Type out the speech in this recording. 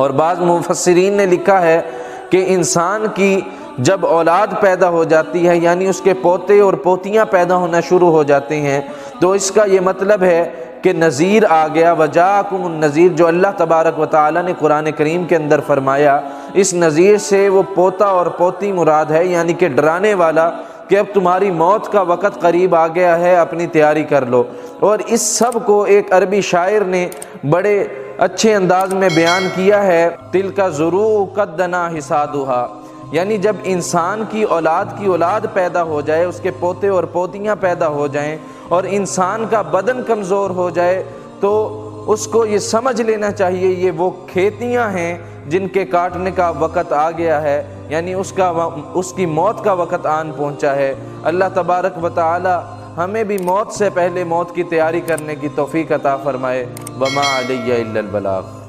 और बाज़ मुफस्सिरीन ने लिखा है कि इंसान की जब औलाद पैदा हो जाती है, यानी उसके पोते और पोतियाँ पैदा होना शुरू हो जाते हैं, तो इसका ये मतलब है कि नज़ीर आ गया। वजाकुमुन नज़ीर, जो अल्लाह तबारक व तआला ने कुरान करीम के अंदर फरमाया, इस नज़ीर से वो पोता और पोती मुराद है, यानी कि डराने वाला कि अब तुम्हारी मौत का वक़्त करीब आ गया है, अपनी तैयारी कर लो। और इस सब को एक अरबी शायर ने बड़े अच्छे अंदाज में बयान किया है, तिल का ज़ुरू कद्दना हिसादुहा, यानी जब इंसान की औलाद पैदा हो जाए, उसके पोते और पोतियाँ पैदा हो जाएं और इंसान का बदन कमज़ोर हो जाए, तो उसको ये समझ लेना चाहिए ये वो खेतियाँ हैं जिनके काटने का वक़्त आ गया है, यानी उसकी मौत का वक़्त आन पहुँचा है। अल्लाह तबारक व तआला हमें भी मौत से पहले मौत की तैयारी करने की तौफ़ीक़ अता फ़रमाए। वमा अलैया इल्लल बलाग़।